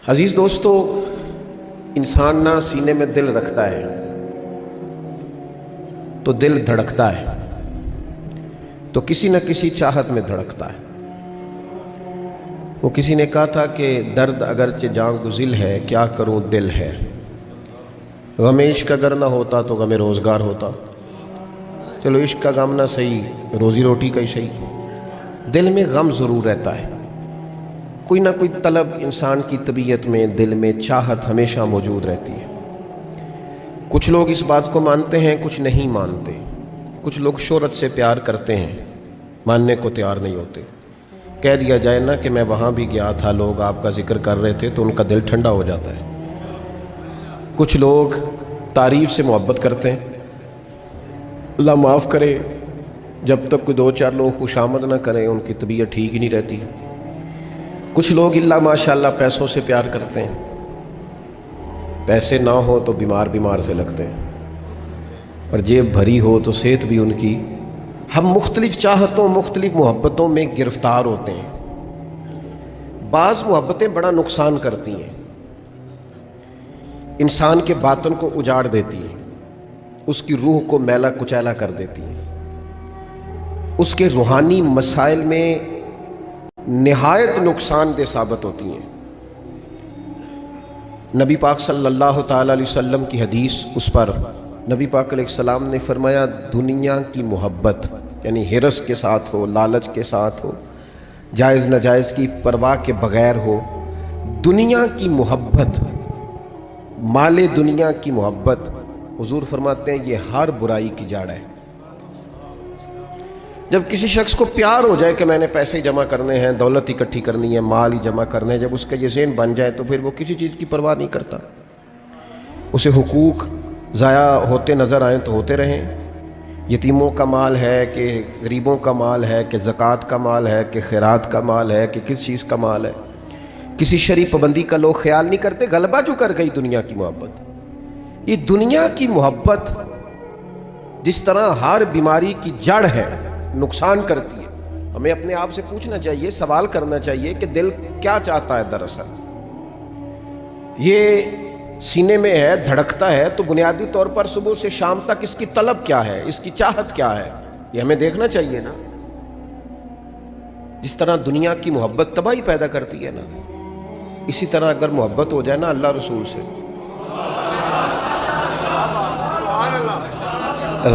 عزیز دوستو، انسان نہ سینے میں دل رکھتا ہے تو دل دھڑکتا ہے، تو کسی نہ کسی چاہت میں دھڑکتا ہے۔ وہ کسی نے کہا تھا کہ درد اگرچہ جاں گزل ہے، کیا کروں دل ہے۔ غم عشق اگر نہ ہوتا تو غم روزگار ہوتا۔ چلو عشق کا غم نہ صحیح، روزی روٹی کا ہی صحیح، دل میں غم ضرور رہتا ہے۔ کوئی نہ کوئی طلب انسان کی طبیعت میں، دل میں چاہت ہمیشہ موجود رہتی ہے۔ کچھ لوگ اس بات کو مانتے ہیں، کچھ نہیں مانتے۔ کچھ لوگ شہرت سے پیار کرتے ہیں، ماننے کو تیار نہیں ہوتے۔ کہہ دیا جائے نا کہ میں وہاں بھی گیا تھا، لوگ آپ کا ذکر کر رہے تھے، تو ان کا دل ٹھنڈا ہو جاتا ہے۔ کچھ لوگ تعریف سے محبت کرتے ہیں، اللہ معاف کرے، جب تک کوئی دو چار لوگ خوشامد نہ کریں ان کی طبیعت ٹھیک ہی نہیں رہتی۔ کچھ لوگ اللہ ماشاءاللہ پیسوں سے پیار کرتے ہیں، پیسے نہ ہو تو بیمار سے لگتے ہیں، اور جیب بھری ہو تو صحت بھی ان کی۔ ہم مختلف چاہتوں، مختلف محبتوں میں گرفتار ہوتے ہیں۔ بعض محبتیں بڑا نقصان کرتی ہیں، انسان کے باطن کو اجاڑ دیتی ہیں، اس کی روح کو میلا کچیلا کر دیتی ہیں، اس کے روحانی مسائل میں نہایت نقصان دہ ثابت ہوتی ہیں۔ نبی پاک صلی اللہ تعالی علیہ وسلم کی حدیث، اس پر نبی پاک علیہ السلام نے فرمایا، دنیا کی محبت یعنی ہرس کے ساتھ ہو، لالچ کے ساتھ ہو، جائز ناجائز کی پرواہ کے بغیر ہو، دنیا کی محبت، مال دنیا کی محبت، حضور فرماتے ہیں یہ ہر برائی کی جڑ ہے۔ جب کسی شخص کو پیار ہو جائے کہ میں نے پیسے جمع کرنے ہیں، دولت اکٹھی کرنی ہے، مال ہی جمع کرنے ہیں، جب اس کا یہ ذہن بن جائے تو پھر وہ کسی چیز کی پرواہ نہیں کرتا۔ اسے حقوق ضائع ہوتے نظر آئیں تو ہوتے رہیں، یتیموں کا مال ہے کہ غریبوں کا مال ہے کہ زکوٰۃ کا مال ہے کہ خیرات کا مال ہے کہ کس چیز کا مال ہے، کسی شرعی پابندی کا لوگ خیال نہیں کرتے۔ غلبہ جو کر گئی دنیا کی محبت، یہ دنیا کی محبت جس طرح ہر بیماری کی جڑ ہے، نقصان کرتی ہے۔ ہمیں اپنے آپ سے پوچھنا چاہیے، سوال کرنا چاہیے کہ دل کیا چاہتا ہے دراصل۔ یہ سینے میں ہے، دھڑکتا ہے، تو بنیادی طور پر صبح سے شام تک اس کی طلب کیا ہے، اس کی چاہت کیا ہے، یہ ہمیں دیکھنا چاہیے نا۔ جس طرح دنیا کی محبت تباہی پیدا کرتی ہے نا، اسی طرح اگر محبت ہو جائے نا اللہ رسول سے،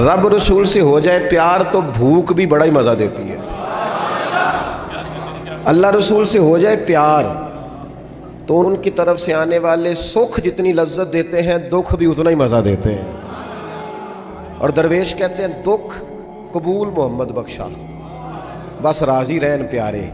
رب رسول سے ہو جائے پیار، تو بھوک بھی بڑا ہی مزہ دیتی ہے۔ اللہ رسول سے ہو جائے پیار تو ان کی طرف سے آنے والے سکھ جتنی لذت دیتے ہیں، دکھ بھی اتنا ہی مزہ دیتے ہیں۔ اور درویش کہتے ہیں، دکھ قبول محمد بخشا، بس راضی رہن پیارے۔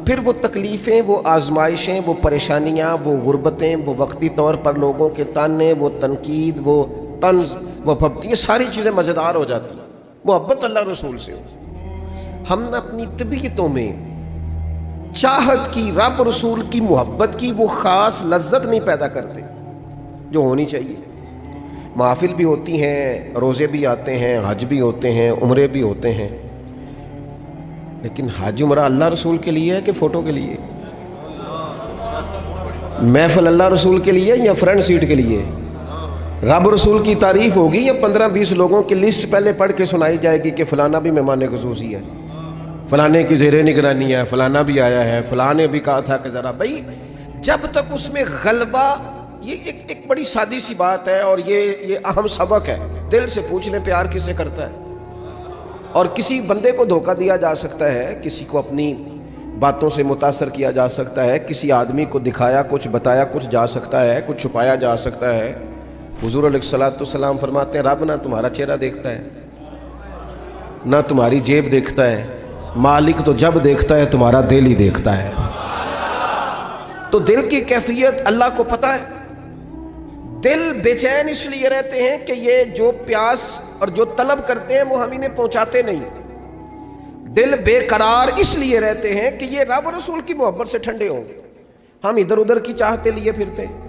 پھر وہ تکلیفیں، وہ آزمائشیں، وہ پریشانیاں، وہ غربتیں، وہ وقتی طور پر لوگوں کے تانے، وہ تنقید، وہ طنز، وہ یہ ساری چیزیں مزیدار ہو جاتی ہیں محبت اللہ رسول سے ہو۔ ہم نے اپنی طبیعتوں میں چاہت کی، رب رسول کی محبت کی وہ خاص لذت نہیں پیدا کرتے جو ہونی چاہیے۔ محافل بھی ہوتی ہیں، روزے بھی آتے ہیں، حج بھی ہوتے ہیں، عمرے بھی ہوتے ہیں، لیکن حج عمرہ اللہ رسول کے لیے ہے کہ فوٹو کے لیے؟ محفل اللہ رسول کے لیے یا فرنٹ سیٹ کے لیے؟ رب رسول کی تعریف ہوگی یا 15-20 لوگوں کی لسٹ پہلے پڑھ کے سنائی جائے گی کہ فلانا بھی مہمان خصوصی ہے، فلانے کی زیر نگرانی ہے، فلانا بھی آیا ہے، فلانے بھی کہا تھا کہ ذرا بھائی، جب تک اس میں غلبہ، یہ ایک بڑی سادی سی بات ہے، اور یہ اہم سبق ہے۔ دل سے پوچھ لیں پیار کس سے کرتا ہے؟ اور کسی بندے کو دھوکہ دیا جا سکتا ہے، کسی کو اپنی باتوں سے متاثر کیا جا سکتا ہے، کسی آدمی کو دکھایا کچھ، بتایا کچھ جا سکتا ہے، کچھ چھپایا جا سکتا ہے۔ حضور علیہ الصلوۃ فرماتے ہیں، رب نہ تمہارا چہرہ دیکھتا ہے، نہ تمہاری جیب دیکھتا ہے، مالک تو جب دیکھتا ہے تمہارا دل ہی دیکھتا ہے۔ تو دل کی کیفیت اللہ کو پتہ ہے۔ دل بے چین اس لیے رہتے ہیں کہ یہ جو پیاس اور جو طلب کرتے ہیں وہ ہم انہیں پہنچاتے نہیں۔ دل بے قرار اس لیے رہتے ہیں کہ یہ رب رسول کی محبت سے ٹھنڈے ہوں گے۔ ہم ادھر ادھر کی چاہتے لیے پھرتے ہیں۔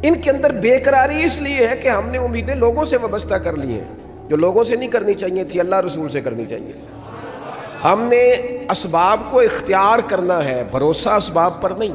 ان کے اندر بے قراری اس لیے ہے کہ ہم نے امیدیں لوگوں سے وابستہ کر لی ہیں، جو لوگوں سے نہیں کرنی چاہیے تھی، اللہ رسول سے کرنی چاہیے۔ ہم نے اسباب کو اختیار کرنا ہے، بھروسہ اسباب پر نہیں۔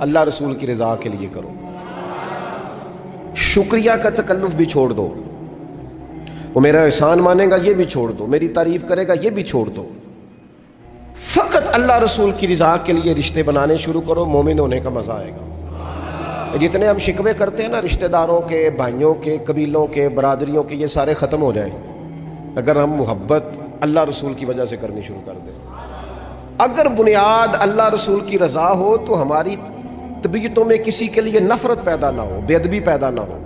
اللہ رسول کی رضا کے لیے کرو. شکریہ کا تکلف بھی چھوڑ دو. وہ میرا احسان مانے گا یہ بھی چھوڑ دو, میری تعریف کرے گا یہ بھی چھوڑ دو. فقط اللہ رسول کی رضا کے لیے رشتے بنانے شروع کرو, مومن ہونے کا مزہ آئے گا. جتنے ہم شکوے کرتے ہیں نا رشتہ داروں کے, بھائیوں کے, قبیلوں کے, برادریوں کے, یہ سارے ختم ہو جائیں اگر ہم محبت اللہ رسول کی وجہ سے کرنی شروع کر دیں. اگر بنیاد اللہ رسول کی رضا ہو تو ہماری طبیعتوں میں کسی کے لیے نفرت پیدا نہ ہو, بے ادبی پیدا نہ ہو,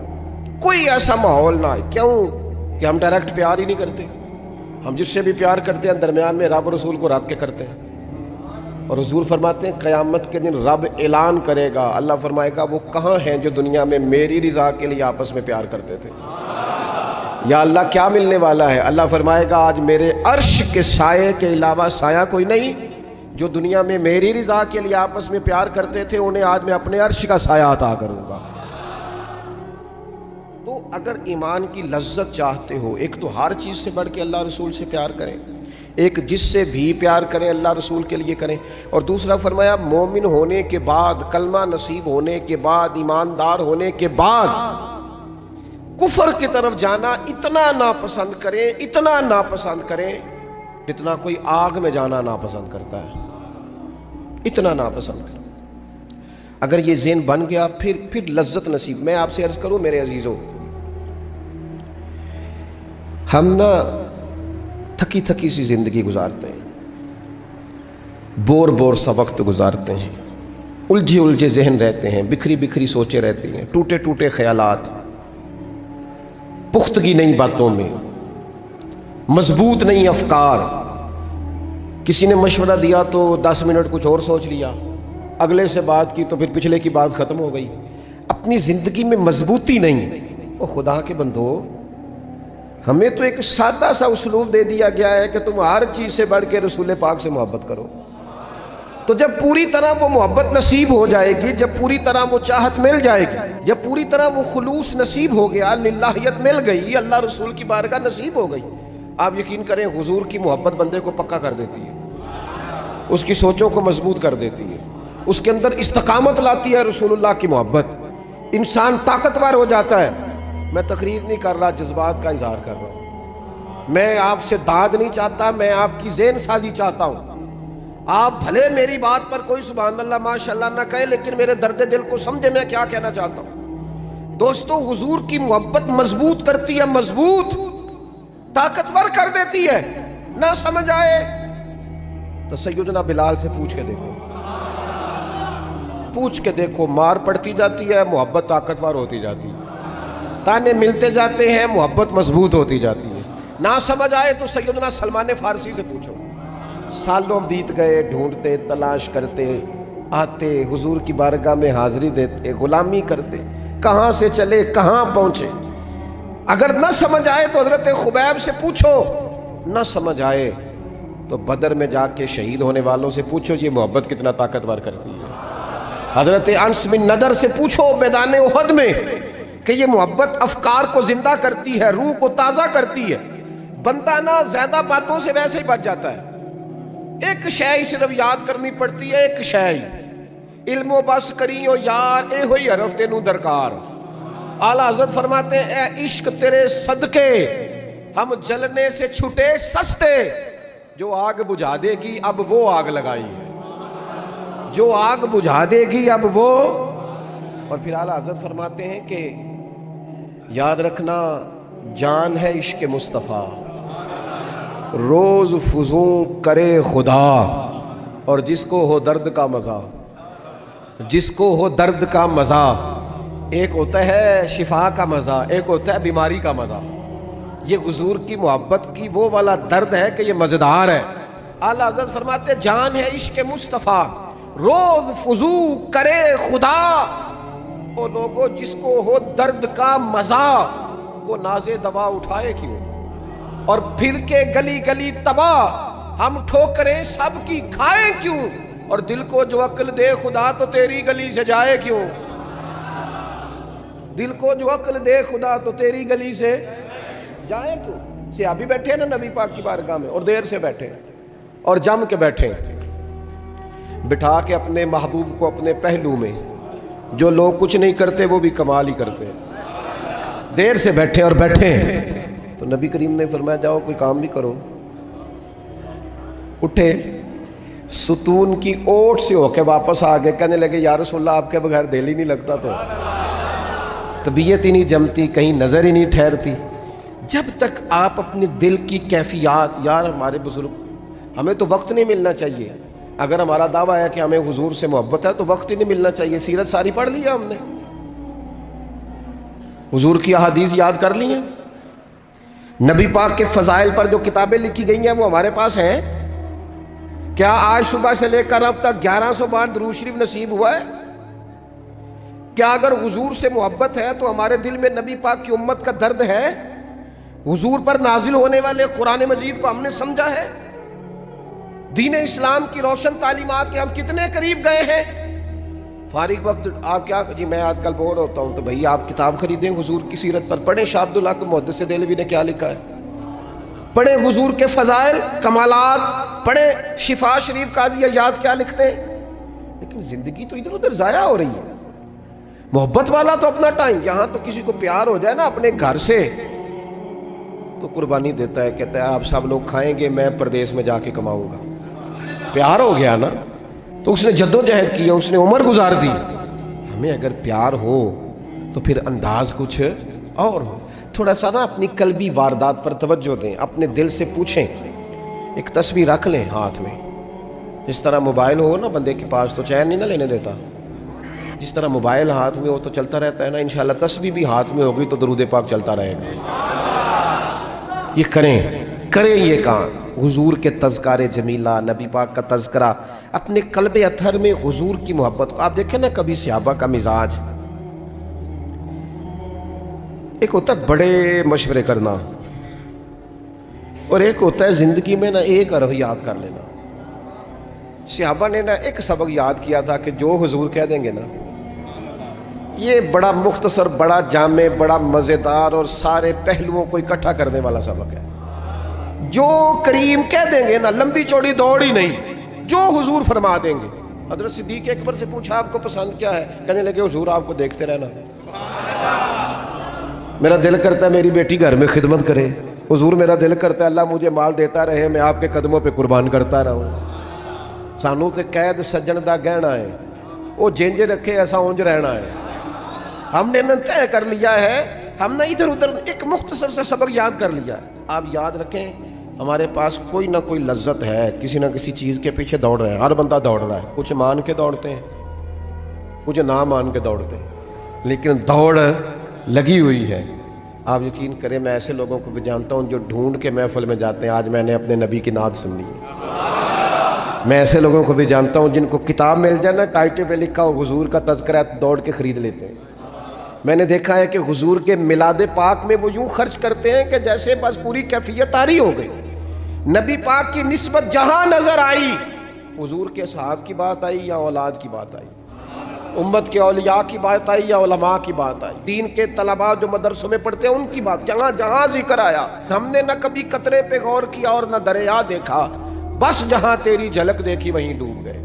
کوئی ایسا ماحول نہ آئے. کیوں کہ ہم ڈائریکٹ پیار ہی نہیں کرتے. ہم جس سے بھی پیار کرتے ہیں درمیان میں رب رسول کو رکھ کے کرتے ہیں. اور حضور فرماتے ہیں قیامت کے دن رب اعلان کرے گا, اللہ فرمائے گا وہ کہاں ہیں جو دنیا میں میری رضا کے لیے آپس میں پیار کرتے تھے. یا اللہ کیا ملنے والا ہے؟ اللہ فرمائے گا آج میرے عرش کے سائے کے علاوہ سایہ کوئی نہیں. جو دنیا میں میری رضا کے لیے آپس میں پیار کرتے تھے انہیں آج میں اپنے عرش کا سایہ عطا کروں گا. تو اگر ایمان کی لذت چاہتے ہو, ایک تو ہر چیز سے بڑھ کے اللہ رسول سے پیار کریں, ایک جس سے بھی پیار کریں اللہ رسول کے لیے کریں, اور دوسرا فرمایا مومن ہونے کے بعد, کلمہ نصیب ہونے کے بعد, ایماندار ہونے کے بعد کفر کی طرف جانا اتنا ناپسند کریں, اتنا ناپسند کریں جتنا کوئی آگ میں جانا ناپسند کرتا ہے, اتنا ناپسند کریں. اگر یہ ذہن بن گیا پھر لذت نصیب. میں آپ سے عرض کروں میرے عزیزوں, ہم نا تھکی تھکی سی زندگی گزارتے ہیں, بور سا وقت گزارتے ہیں, الجھے ذہن رہتے ہیں, بکھری سوچیں رہتی ہیں, ٹوٹے خیالات, پختگی نہیں باتوں میں, مضبوط نہیں افکار. کسی نے مشورہ دیا تو 10 منٹ کچھ اور سوچ لیا, اگلے سے بات کی تو پھر پچھلے کی بات ختم ہو گئی. اپنی زندگی میں مضبوطی نہیں. او خدا کے بندو, ہمیں تو ایک سادہ سا اسلوب دے دیا گیا ہے کہ تم ہر چیز سے بڑھ کے رسول پاک سے محبت کرو. تو جب پوری طرح وہ محبت نصیب ہو جائے گی, جب پوری طرح وہ چاہت مل جائے گی, جب پوری طرح وہ خلوص نصیب ہو گیا, للہیت مل گئی, اللہ رسول کی بارگاہ نصیب ہو گئی, آپ یقین کریں حضور کی محبت بندے کو پکا کر دیتی ہے, اس کی سوچوں کو مضبوط کر دیتی ہے, اس کے اندر استقامت لاتی ہے. رسول اللہ کی محبت, انسان طاقتور ہو جاتا ہے. میں تقریر نہیں کر رہا, جذبات کا اظہار کر رہا ہوں. میں آپ سے داد نہیں چاہتا, میں آپ کی ذہن سازی چاہتا ہوں. آپ بھلے میری بات پر کوئی سبحان اللہ ماشاءاللہ نہ کہیں, لیکن میرے درد دل کو سمجھے میں کیا کہنا چاہتا ہوں. دوستو حضور کی محبت مضبوط کرتی ہے, مضبوط طاقتور کر دیتی ہے. نہ سمجھ آئے تو سیدنا بلال سے پوچھ کے دیکھو, مار پڑتی جاتی ہے, محبت طاقتور ہوتی جاتی ہے, تانے ملتے جاتے ہیں, محبت مضبوط ہوتی جاتی ہے. نہ سمجھ آئے تو سیدنا سلمان فارسی سے پوچھو. سالوں بیت گئے, ڈھونڈتے, تلاش کرتے, آتے, حضور کی بارگاہ میں حاضری دیتے, غلامی کرتے, کہاں سے چلے کہاں پہنچے. اگر نہ سمجھ آئے تو حضرت خبیب سے پوچھو, نہ سمجھ آئے تو بدر میں جا کے شہید ہونے والوں سے پوچھو یہ محبت کتنا طاقتور کرتی ہے. حضرت انس بن نضر سے پوچھو میدان احد میں کہ یہ محبت افکار کو زندہ کرتی ہے, روح کو تازہ کرتی ہے. بندہ نہ زیادہ باتوں سے ویسے ہی بچ جاتا ہے. ایک شے صرف یاد کرنی پڑتی ہے, ایک شے, علم و بس کریو یار اے ہوئی حرف تینوں درکار. اعلیٰ حضرت فرماتے ہیں اے عشق تیرے صدقے ہم جلنے سے چھٹے سستے. جو آگ بجھا دے گی اب وہ آگ لگائی ہے, جو آگ بجھا دے گی اب وہ. اور پھر اعلیٰ حضرت فرماتے ہیں کہ یاد رکھنا جان ہے عشق مصطفیٰ, روز فزوں کرے خدا, اور جس کو ہو درد کا مزہ, جس کو ہو درد کا مزہ. ایک ہوتا ہے شفا کا مزہ, ایک ہوتا ہے بیماری کا مزہ. یہ حضور کی محبت کی وہ والا درد ہے کہ یہ مزیدار ہے. اعلیٰ حضرت فرماتے جان ہے عشق مصطفیٰ, روز فزوں کرے خدا. وہ لوگوں جس کو ہو درد کا مزہ, وہ نازے دوا اٹھائے کیوں, اور پھر کے گلی گلی تباہ ہم ٹھوکریں سب کی کھائیں کیوں. اور دل کو جو عقل دے خدا تو تیری گلی سے جائے کیوں, دل کو جو عقل دے خدا تو تیری گلی سے جائے کیوں. صحابی بیٹھے نا نبی پاک کی بارگاہ میں, اور دیر سے بیٹھے اور جم کے بیٹھے. بٹھا کے اپنے محبوب کو اپنے پہلو میں. جو لوگ کچھ نہیں کرتے وہ بھی کمال ہی کرتے ہیں. دیر سے بیٹھے اور بیٹھے ہیں تو نبی کریم نے فرمایا جاؤ کوئی کام بھی کرو. اٹھے, ستون کی اوٹ سے ہو کے واپس آ گئے, کہنے لگے یا رسول اللہ آپ کے بغیر دل ہی نہیں لگتا, تو طبیعت ہی نہیں جمتی, کہیں نظر ہی نہیں ٹھہرتی. جب تک آپ اپنے دل کی کیفیات, یار ہمارے بزرگ, ہمیں تو وقت نہیں ملنا چاہیے. اگر ہمارا دعویٰ ہے کہ ہمیں حضور سے محبت ہے تو وقت ہی نہیں ملنا چاہیے. سیرت ساری پڑھ لی ہے ہم نے, حضور کی احادیث یاد کر لی ہیں, نبی پاک کے فضائل پر جو کتابیں لکھی گئی ہیں وہ ہمارے پاس ہیں. کیا آج صبح سے لے کر اب تک 1100 بار درود شریف نصیب ہوا ہے؟ کیا اگر حضور سے محبت ہے تو ہمارے دل میں نبی پاک کی امت کا درد ہے؟ حضور پر نازل ہونے والے قرآن مجید کو ہم نے سمجھا ہے؟ دین اسلام کی روشن تعلیمات کے ہم کتنے قریب گئے ہیں؟ فارغ وقت آپ کیا, جی میں آج کل بور ہوتا ہوں, تو بھئی آپ کتاب خریدیں حضور کی سیرت پر, پڑھیں شاہ عبداللہ کو محدث دہلوی نے کیا لکھا ہے, پڑھیں حضور کے فضائل کمالات, پڑھیں شفا شریف قاضی ایاز کیا لکھتے ہیں. لیکن زندگی تو ادھر ادھر ضائع ہو رہی ہے. محبت والا تو اپنا ٹائم, یہاں تو کسی کو پیار ہو جائے نا اپنے گھر سے تو قربانی دیتا ہے, کہتا ہے آپ سب لوگ کھائیں گے, میں پردیس میں جا کے کماؤں گا. پیار ہو گیا نا تو اس نے جدوجہد کی, اس نے عمر گزار دی. ہمیں اگر پیار ہو تو پھر انداز کچھ اور ہو. تھوڑا سا نا اپنی قلبی واردات پر توجہ دیں, اپنے دل سے پوچھیں. ایک تصویر رکھ لیں ہاتھ میں, جس طرح موبائل ہو نا بندے کے پاس تو چین نہیں نہ لینے دیتا, جس طرح موبائل ہاتھ میں ہو تو چلتا رہتا ہے نا, انشاءاللہ تصویر بھی ہاتھ میں ہوگی تو درود پاک چلتا رہے گا. یہ کریں یہ کام. حضور کے تذکار جمیلہ, نبی پاک کا تذکرہ, اپنے قلب اطہر میں حضور کی محبت کو. آپ دیکھیں نا کبھی صحابہ کا مزاج, ایک ہوتا ہے بڑے مشورے کرنا اور ایک ہوتا ہے زندگی میں نا ایک حرف یاد کر لینا. صحابہ نے نا ایک سبق یاد کیا تھا کہ جو حضور کہہ دیں گے نا, یہ بڑا مختصر, بڑا جامع, بڑا مزیدار اور سارے پہلوؤں کو اکٹھا کرنے والا سبق ہے. جو کریم کہہ دیں گے نا, لمبی چوڑی دوڑ ہی نہیں, جو حضور فرما دیں گے. حضرت صدیق اکبر سے پوچھا آپ کو پسند کیا ہے, کہنے لگے حضور آپ کو دیکھتے رہنا. میرا دل کرتا ہے میری بیٹی گھر میں خدمت کرے. حضور میرا دل کرتا ہے اللہ مجھے مال دیتا رہے, میں آپ کے قدموں پہ قربان کرتا رہوں. سانو تے قید سجن دا گہنا ہے, وہ جنج رکھے ایسا اونج رہنا ہے. ہم نے طے کر لیا ہے, ہم نے ادھر ادھر ایک مختصر سے سبق یاد کر لیا ہے. آپ یاد رکھیں ہمارے پاس کوئی نہ کوئی لذت ہے, کسی نہ کسی چیز کے پیچھے دوڑ رہے ہیں. ہر بندہ دوڑ رہا ہے, کچھ مان کے دوڑتے ہیں, کچھ نہ مان کے دوڑتے ہیں, لیکن دوڑ لگی ہوئی ہے. آپ یقین کریں میں ایسے لوگوں کو بھی جانتا ہوں جو ڈھونڈ کے محفل میں جاتے ہیں. آج میں نے اپنے نبی کی نعت سنی ہے. میں ایسے لوگوں کو بھی جانتا ہوں جن کو کتاب مل جائے نا, ٹائٹل پہ لکھا ہو حضور کا تذکرہ, دوڑ کے خرید لیتے ہیں. میں نے دیکھا ہے کہ حضور کے میلاد پاک میں وہ یوں خرچ کرتے ہیں کہ جیسے بس پوری کیفیت طاری ہو گئی. نبی پاک کی نسبت جہاں نظر آئی, حضور کے صحاب کی بات آئی یا اولاد کی بات آئی, امت کے اولیاء کی بات آئی یا علماء کی بات آئی, دین کے طلباء جو مدرسوں میں پڑھتے ہیں ان کی بات, جہاں جہاں ذکر آیا ہم نے نہ کبھی قطرے پہ غور کیا اور نہ دریا دیکھا, بس جہاں تیری جھلک دیکھی وہیں ڈوب گئے.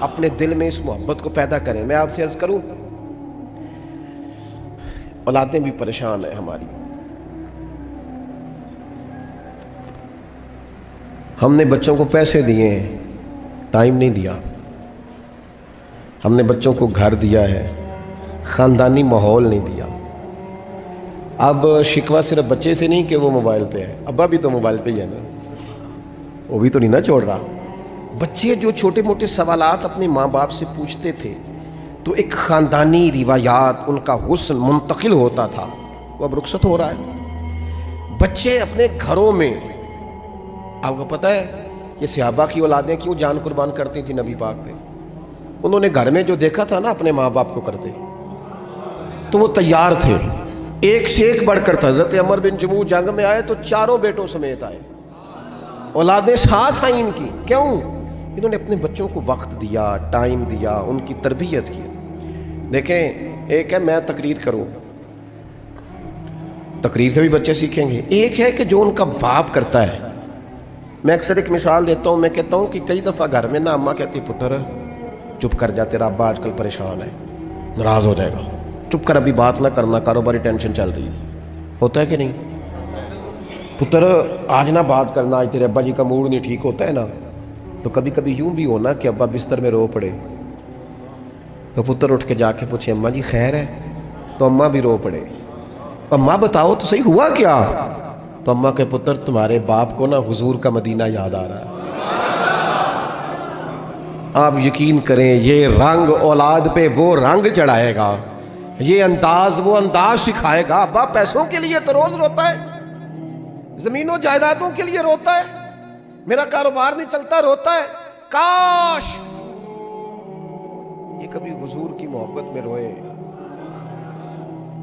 اپنے دل میں اس محبت کو پیدا کریں. میں آپ سے عرض کروں, اولادیں بھی پریشان ہیں ہماری. ہم نے بچوں کو پیسے دیے ہیں, ٹائم نہیں دیا. ہم نے بچوں کو گھر دیا ہے, خاندانی ماحول نہیں دیا. اب شکوہ صرف بچے سے نہیں کہ وہ موبائل پہ ہے, ابا بھی تو موبائل پہ ہی ہے نا, وہ بھی تو نہیں نا چھوڑ رہا. بچے جو چھوٹے موٹے سوالات اپنے ماں باپ سے پوچھتے تھے تو ایک خاندانی روایات, ان کا حسن منتقل ہوتا تھا, وہ اب رخصت ہو رہا ہے. بچے اپنے گھروں میں, آپ کو پتہ ہے یہ صحابہ کی اولادیں کیوں جان قربان کرتی تھی نبی پاک پہ؟ انہوں نے گھر میں جو دیکھا تھا نا اپنے ماں باپ کو کرتے تو وہ تیار تھے, ایک سے ایک بڑھ کر تھا. حضرت عمر بن جموح جنگ میں آئے تو چاروں بیٹوں سمیت آئے, اولادیں ساتھ آئیں ان کی. کیوں؟ انہوں نے اپنے بچوں کو وقت دیا, ٹائم دیا, ان کی تربیت کی. دیکھیں ایک ہے میں تقریر کروں, تقریر سے بھی بچے سیکھیں گے. ایک ہے کہ جو ان کا باپ کرتا ہے, میں اکثر ایک مثال دیتا ہوں، میں کہتا ہوں کہ کئی دفعہ گھر میں نا اماں کہتی پتر چپ کر جا، تیرا ابا آج کل پریشان ہے، ناراض ہو جائے گا، چپ کر، ابھی بات نہ کرنا، کاروباری ٹینشن چل رہی ہے، ہوتا ہے کہ نہیں؟ پتر آج نہ بات کرنا، آج تیرے ابا جی کا موڈ نہیں ٹھیک، ہوتا ہے نا؟ تو کبھی کبھی یوں بھی ہونا کہ ابا بستر میں رو پڑے تو پتر اٹھ کے جا کے پوچھے اماں جی خیر ہے؟ تو اماں بھی رو پڑے، اماں بتاؤ تو صحیح ہوا کیا؟ تو اماں کے پتر تمہارے باپ کو نا حضور کا مدینہ یاد آ رہا ہے۔ آپ یقین کریں یہ رنگ اولاد پہ وہ رنگ چڑھائے گا، یہ انداز وہ انداز سکھائے گا۔ ابا پیسوں کے لیے تو روز روتا ہے، زمین و جائیدادوں کے لیے روتا ہے، میرا کاروبار نہیں چلتا روتا ہے، کاش یہ کبھی حضور کی محبت میں روئے،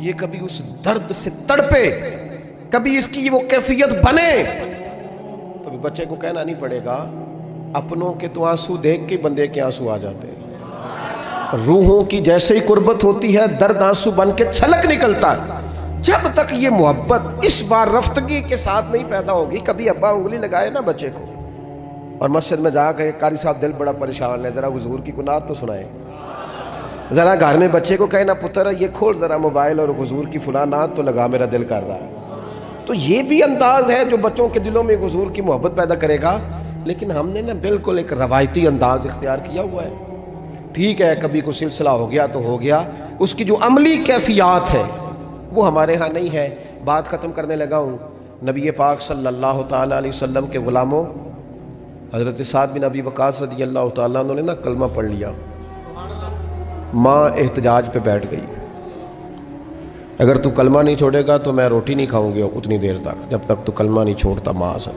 یہ کبھی اس درد سے تڑپے، کبھی اس کی وہ کیفیت بنے، تو بچے کو کہنا نہیں پڑے گا اپنوں کے تو آنسو دیکھ کے بندے کے آنسو آ جاتے ہیں۔ روحوں کی جیسے ہی قربت ہوتی ہے درد آنسو بن کے چھلک نکلتا ہے۔ جب تک یہ محبت اس بار رفتگی کے ساتھ نہیں پیدا ہوگی، کبھی ابا انگلی لگائے نا بچے کو اور مسجد میں جا کے قاری صاحب دل بڑا پریشان ہے، ذرا حضور کی کنات تو سنائیں، ذرا گھر میں بچے کو کہنا پتر یہ کھول ذرا موبائل اور حضور کی فلاں نعت تو لگا، میرا دل کر رہا ہے۔ تو یہ بھی انداز ہے جو بچوں کے دلوں میں حضور کی محبت پیدا کرے گا۔ لیکن ہم نے نا بالکل ایک روایتی انداز اختیار کیا ہوا ہے۔ ٹھیک ہے کبھی کوئی سلسلہ ہو گیا تو ہو گیا، اس کی جو عملی کیفیات ہے وہ ہمارے ہاں نہیں ہے۔ بات ختم کرنے لگا ہوں۔ نبی پاک صلی اللہ تعالیٰ علیہ وسلم کے غلاموں حضرت سعد بن ابی وقاص رضی اللہ تعالیٰ عنہ نے نا کلمہ پڑھ لیا، ماں احتجاج پہ بیٹھ گئی، اگر تو کلمہ نہیں چھوڑے گا تو میں روٹی نہیں کھاؤں گی اتنی دیر تک جب تک تو کلمہ نہیں چھوڑتا ماں سے۔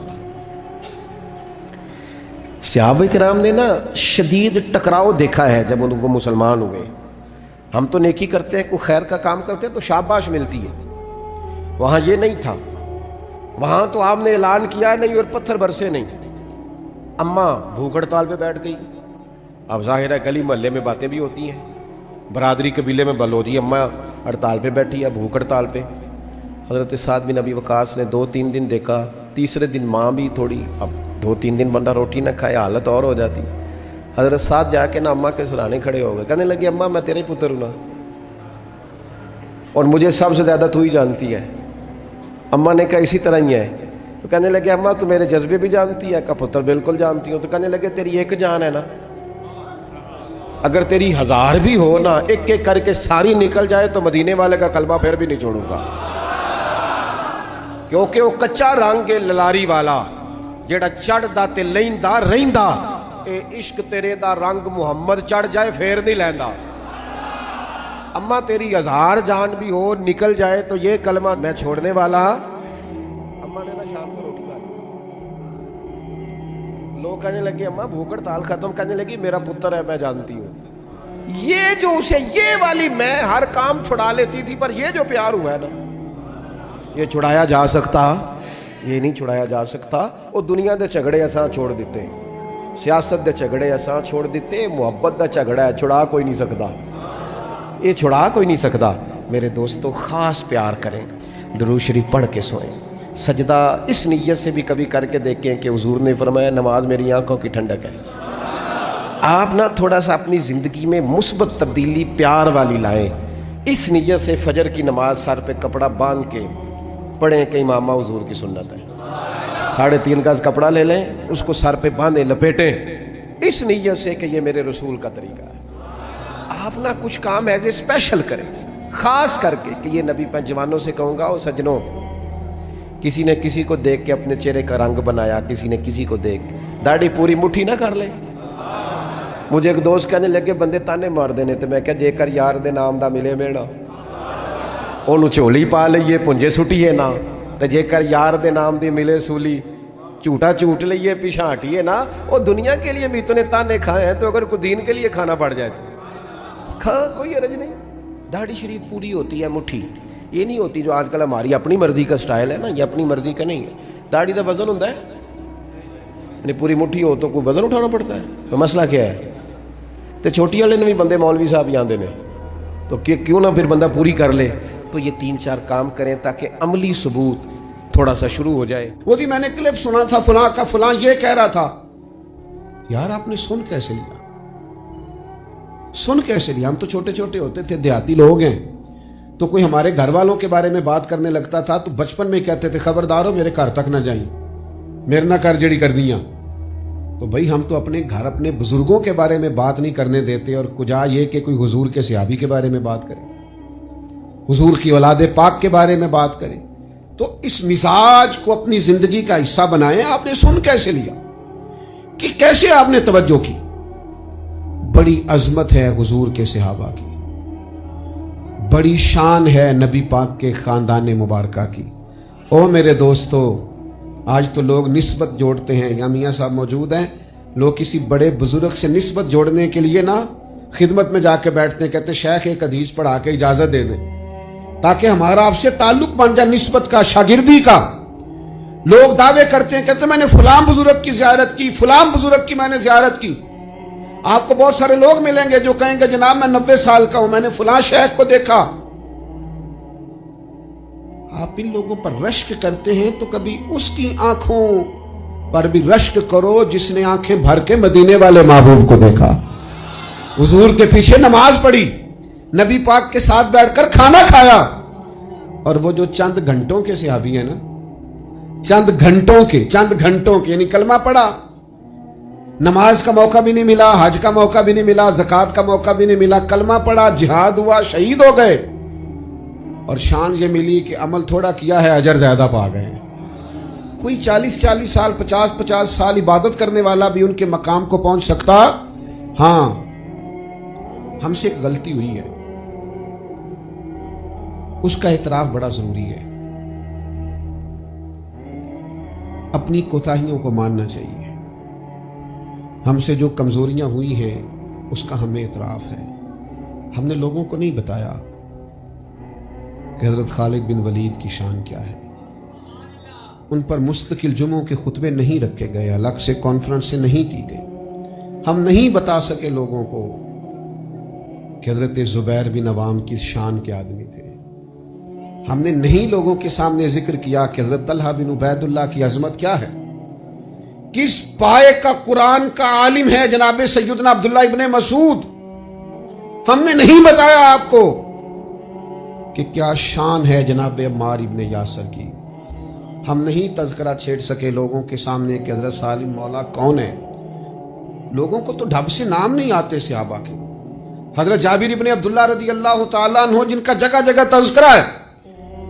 صحابہ کرام نے نا شدید ٹکراؤ دیکھا ہے جب وہ مسلمان ہوئے۔ ہم تو نیکی کرتے ہیں، کوئی خیر کا کام کرتے ہیں تو شاباش ملتی ہے، وہاں یہ نہیں تھا، وہاں تو آپ نے اعلان کیا نہیں اور پتھر برسے نہیں۔ اماں بھوک ہڑتال پہ بیٹھ گئی، اب ظاہر ہے گلی محلے میں باتیں بھی ہوتی ہیں، برادری قبیلے میں بلو جی اماں ہڑتال پہ بیٹھی ہے، بھوک ہڑتال پہ۔ حضرت سعد بن ابی وقاص نے 2-3 دن دیکھا، تیسرے دن ماں بھی تھوڑی، اب 2-3 دن بندہ روٹی نہ کھائے حالت اور ہو جاتی۔ حضرت سعد جا کے نا اماں کے سرانے کھڑے ہو گئے، کہنے لگے اماں میں تیرے ہی پتر ہوں نا، اور مجھے سب سے زیادہ تو ہی جانتی ہے۔ اماں نے کہا اسی طرح ہی ہے، تو کہنے لگے اماں تو میرے جذبے بھی جانتی ہے، کہا پتر بالکل جانتی ہوں۔ تو کہنے لگے تیری ایک جان ہے نا، اگر تیری 1000 بھی ہو نا، ایک ایک کر کے ساری نکل جائے تو مدینے والے کا کلمہ پھر بھی نہیں چھوڑوں گا، کیونکہ وہ کچا رنگ ہے للاری والا جیڑا چڑھ دا تے لیندا رہندا، اے عشق تیرے دا رنگ محمد چڑھ جائے پھر نہیں لیندا۔ اماں تیری 1000 جان بھی ہو نکل جائے تو یہ کلمہ میں چھوڑنے والا۔ اماں نے نا شام کو روٹی کھا لی، لوگ کہنے لگے اماں بھوک ہڑتال ختم، کہنے لگی میرا پتر ہے میں جانتی ہوں۔ یہ جو اسے یہ والی میں ہر کام چھڑا لیتی تھی، پر یہ جو پیار ہوا ہے نا یہ چھڑایا جا سکتا؟ یہ نہیں چھڑایا جا سکتا۔ وہ دنیا دے جھگڑے اساں چھوڑ دیتے، سیاست دے جھگڑے اساں چھوڑ دیتے، محبت دا جھگڑا ہے چھڑا کوئی نہیں سکتا، یہ چھڑا کوئی نہیں سکتا۔ میرے دوستو خاص پیار کریں، درود شریف پڑھ کے سوئیں، سجدہ اس نیت سے بھی کبھی کر کے دیکھیں کہ حضور نے فرمایا نماز میری آنکھوں کی ٹھنڈک ہے۔ آپ نا تھوڑا سا اپنی زندگی میں مثبت تبدیلی پیار والی لائیں، اس نیت سے فجر کی نماز سر پہ کپڑا باندھ کے پڑھیں کہ امامہ حضور کی سنت ہے، 3.5 گز کپڑا لے لیں، اس کو سر پہ باندھیں لپیٹیں، اس نیت سے کہ یہ میرے رسول کا طریقہ ہے۔ آپ نا کچھ کام ایز اے اسپیشل کریں، خاص کر کے کہ یہ نبی پہ جوانوں سے کہوں گا، او سجنوں، کسی نے کسی کو دیکھ کے اپنے چہرے کا رنگ بنایا، کسی نے کسی کو دیکھ داڑھی پوری مٹھی نہ کر لے۔ مجھے ایک دوست کہنے لگے بندے تانے مار دینے، تو میں کہا جے کر یار دے نام دا ملے میڑا انہوں چولی پا لئیے پنجے سٹیے نا، تو جے کر یار دے نام دی ملے سولی جھوٹا چوٹ لئیے پیچھا ہٹیے نا۔ وہ دنیا کے لیے بھی اتنے تانے کھائے ہیں، تو اگر کوئی دین کے لیے کھانا پڑ جائے تو کھا، کوئی حرج نہیں۔ داڑھی شریف پوری ہوتی ہے مٹھی، یہ نہیں ہوتی جو آج کل ہماری اپنی مرضی کا سٹائل ہے نا، یہ اپنی مرضی کا نہیں ہے۔ داڑھی دا وزن ہوتا ہے، یعنی پوری مٹھی ہو تو کوئی وزن اٹھانا پڑتا ہے، تو مسئلہ کیا ہے؟ تو چھوٹی والے نے بھی بندے مولوی صاحب یہاں دینے، تو کیوں نہ پھر بندہ پوری کر لے۔ تو یہ 3-4 کام کریں تاکہ عملی ثبوت تھوڑا سا شروع ہو جائے. وہ جی میں نے کلپ سنا تھا فلاں کا، فلاں یہ کہہ رہا تھا. یار آپ نے سن کیسے لیا؟ سن کیسے لیا؟ ہم تو چھوٹے چھوٹے ہوتے تھے، دیہاتی لوگ ہیں، تو کوئی ہمارے گھر والوں کے بارے میں بات کرنے لگتا تھا تو بچپن میں کہتے تھے خبردارو میرے گھر تک نہ جائیں، میرے نہ کر جڑی کر دیاں. تو بھائی ہم تو اپنے گھر اپنے بزرگوں کے بارے میں بات نہیں کرنے دیتے، اور کجا یہ کہ کوئی حضور کے صحابی کے بارے میں بات کرے، حضور کی اولاد پاک کے بارے میں بات کرے. تو اس مزاج کو اپنی زندگی کا حصہ بنائیں. آپ نے سن کیسے لیا کہ کیسے آپ نے توجہ کی؟ بڑی عظمت ہے حضور کے صحابہ کی، بڑی شان ہے نبی پاک کے خاندان مبارکہ کی. او میرے دوستو، آج تو لوگ نسبت جوڑتے ہیں. یا میاں صاحب موجود ہیں، لوگ کسی بڑے بزرگ سے نسبت جوڑنے کے لیے نا خدمت میں جا کے بیٹھتے ہیں، کہتے ہیں شیخ ایک حدیث پڑھا کے اجازت دے دیں تاکہ ہمارا آپ سے تعلق بن جائے، نسبت کا، شاگردی کا. لوگ دعوے کرتے ہیں، کہتے ہیں میں نے فلاں بزرگ کی زیارت کی، فلاں بزرگ کی میں نے زیارت کی. آپ کو بہت سارے لوگ ملیں گے جو کہیں گے جناب میں 90 سال کا ہوں، میں نے فلاں شیخ کو دیکھا. آپ ان لوگوں پر رشک کرتے ہیں تو کبھی اس کی آنکھوں پر بھی رشک کرو جس نے آنکھیں بھر کے مدینے والے محبوب کو دیکھا، حضور کے پیچھے نماز پڑھی، نبی پاک کے ساتھ بیٹھ کر کھانا کھایا. اور وہ جو چند گھنٹوں کے صحابی ہیں نا، چند گھنٹوں کے یعنی کلمہ پڑھا، نماز کا موقع بھی نہیں ملا، حج کا موقع بھی نہیں ملا، زکوٰۃ کا موقع بھی نہیں ملا، کلمہ پڑھا، جہاد ہوا، شہید ہو گئے، اور شان یہ ملی کہ عمل تھوڑا کیا ہے اجر زیادہ پا گئے. کوئی 40 سال 50 سال عبادت کرنے والا بھی ان کے مقام کو پہنچ سکتا. ہاں ہم سے ایک غلطی ہوئی ہے، اس کا اعتراف بڑا ضروری ہے. اپنی کوتاہیوں کو ماننا چاہیے. ہم سے جو کمزوریاں ہوئی ہیں اس کا ہمیں اعتراف ہے. ہم نے لوگوں کو نہیں بتایا کہ حضرت خالد بن ولید کی شان کیا ہے. ان پر مستقل جمعوں کے خطبے نہیں رکھے گئے، الگ سے کانفرنس نہیں کی گئی. ہم نہیں بتا سکے لوگوں کو کہ حضرت زبیر بن عوام کی شان کے آدمی تھے. ہم نے نہیں لوگوں کے سامنے ذکر کیا کہ حضرت طلحہ بن عبید اللہ کی عظمت کیا ہے، کس پائے کا قرآن کا عالم ہے جناب سیدنا عبداللہ ابن مسعود. ہم نے نہیں بتایا آپ کو کہ کیا شان ہے جناب عمار ابن یاسر کی. ہم نہیں تذکرہ چھیڑ سکے لوگوں کے سامنے کہ حضرت سالم مولا کون ہے. لوگوں کو تو ڈھب سے نام نہیں آتے صحابہ کے. حضرت جابر ابن عبداللہ رضی اللہ تعالیٰ عنہ جن کا جگہ جگہ تذکرہ ہے،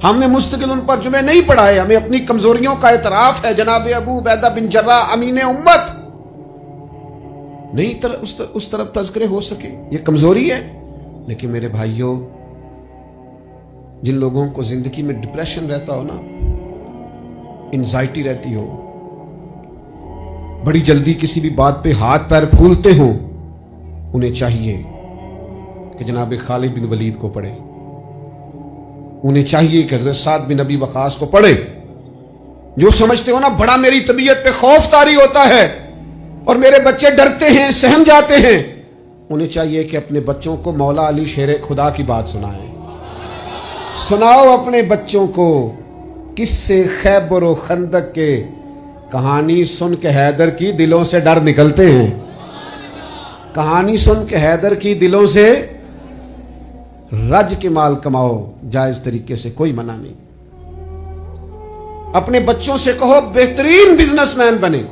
ہم نے مستقل ان پر جمعے نہیں پڑھائے. ہمیں اپنی کمزوریوں کا اعتراف ہے. جناب ابو عبیدہ بن جراح امین امت نہیں اس طرف تذکرے ہو سکے، یہ کمزوری ہے. لیکن میرے بھائیوں، جن لوگوں کو زندگی میں ڈپریشن رہتا ہو نا، انزائٹی رہتی ہو، بڑی جلدی کسی بھی بات پہ ہاتھ پیر پھولتے ہوں، انہیں چاہیے کہ جناب خالد بن ولید کو پڑھے. انہیں چاہیے کہ حضرت سعد بن ابی وقاص کو پڑھے. جو سمجھتے ہو نا بڑا میری طبیعت پہ خوف طاری ہوتا ہے اور میرے بچے ڈرتے ہیں، سہم جاتے ہیں، انہیں چاہیے کہ اپنے بچوں کو مولا علی شیر خدا کی بات سنائیں. سناؤ اپنے بچوں کو قصے خیبر و خندق کے. کہانی سن کے حیدر کی دلوں سے ڈر نکلتے ہیں. کہانی سن کے حیدر کی دلوں سے رج کے مال کماؤ جائز طریقے سے، کوئی منع نہیں. اپنے بچوں سے کہو بہترین بزنس مین بنے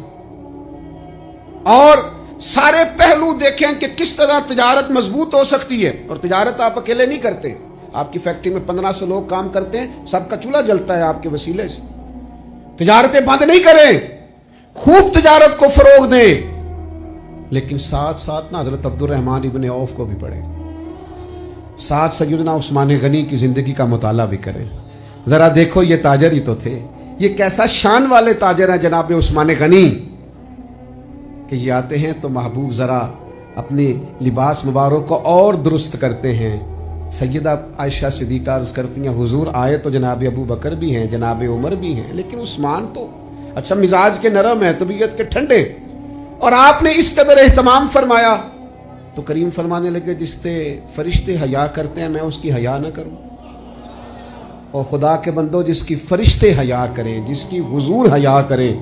اور سارے پہلو دیکھیں کہ کس طرح تجارت مضبوط ہو سکتی ہے. اور تجارت آپ اکیلے نہیں کرتے. آپ کی فیکٹری میں 1500 لوگ کام کرتے ہیں، سب کا چولہا جلتا ہے آپ کے وسیلے سے. تجارتیں بند نہیں کریں، خوب تجارت کو فروغ دیں، لیکن ساتھ ساتھ نا حضرت عبد الرحمن ابن عوف کو بھی پڑھیں، ساتھ سیدنا عثمان غنی کی زندگی کا مطالعہ بھی کریں. ذرا دیکھو یہ تاجر ہی تو تھے، یہ کیسا شان والے تاجر ہیں جناب عثمان غنی کہ یہ آتے ہیں تو محبوب ذرا اپنے لباس مبارک کو اور درست کرتے ہیں. سیدہ عائشہ صدیقہ عرض کرتی ہیں حضور آئے تو جناب ابو بکر بھی ہیں، جناب عمر بھی ہیں، لیکن عثمان تو اچھا مزاج کے نرم ہے، طبیعت کے ٹھنڈے، اور آپ نے اس قدر اہتمام فرمایا. تو کریم فرمانے لگے جس سے فرشتے حیا کرتے ہیں میں اس کی حیا نہ کروں. اور خدا کے بندوں جس کی فرشتے حیا کریں، جس کی حضور حیا کرے،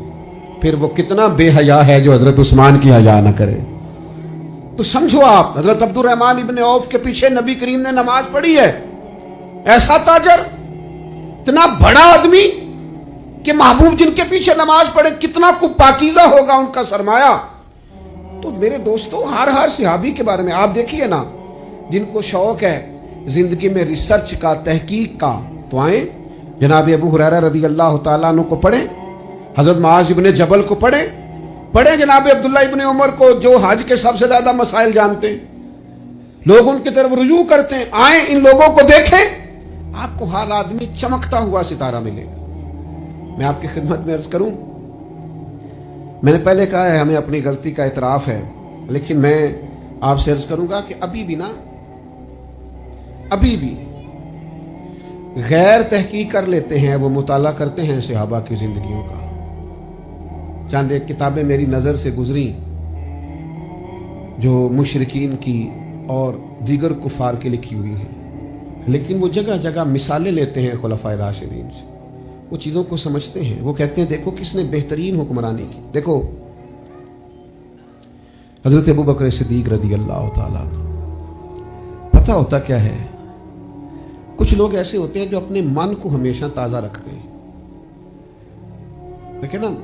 پھر وہ کتنا بے حیا ہے جو حضرت عثمان کی حیا نہ کرے۔ تو سمجھو آپ، حضرت عبد الرحمن ابن عوف کے پیچھے نبی کریم نے نماز پڑھی ہے، ایسا تاجر، اتنا بڑا آدمی کہ محبوب جن کے پیچھے نماز پڑھے، کتنا کو پاکیزہ ہوگا ان کا سرمایہ۔ تو میرے دوستوں، ہر صحابی کے بارے میں آپ دیکھیے نا، جن کو شوق ہے زندگی میں ریسرچ کا، تحقیق کا، تو آئیں جناب ابو ہریرہ رضی اللہ تعالیٰ عنہ کو پڑھیں، حضرت معاذ ابن جبل کو پڑھیں جناب عبداللہ ابن عمر کو، جو حج کے سب سے زیادہ مسائل جانتے ہیں، لوگ ان کی طرف رجوع کرتے ہیں۔ آئیں ان لوگوں کو دیکھیں، آپ کو ہر آدمی چمکتا ہوا ستارہ ملے گا۔ میں آپ کی خدمت میں عرض کروں، میں نے پہلے کہا ہے ہمیں اپنی غلطی کا اعتراف ہے، لیکن میں آپ سے عرض کروں گا کہ ابھی بھی غیر تحقیق کر لیتے ہیں، وہ مطالعہ کرتے ہیں صحابہ کی زندگیوں کا۔ چند ایک کتابیں میری نظر سے گزری جو مشرکین کی اور دیگر کفار کی لکھی ہوئی ہیں، لیکن وہ جگہ جگہ مثالیں لیتے ہیں خلفائے راشدین سے، وہ چیزوں کو سمجھتے ہیں۔ وہ کہتے ہیں دیکھو کس نے بہترین حکمرانی کی۔ دیکھو حضرت ابو بکر صدیق رضی اللہ تعالیٰ، پتہ ہوتا کیا ہے، کچھ لوگ ایسے ہوتے ہیں جو اپنے من کو ہمیشہ تازہ رکھتے ہیں۔ دیکھیں نا،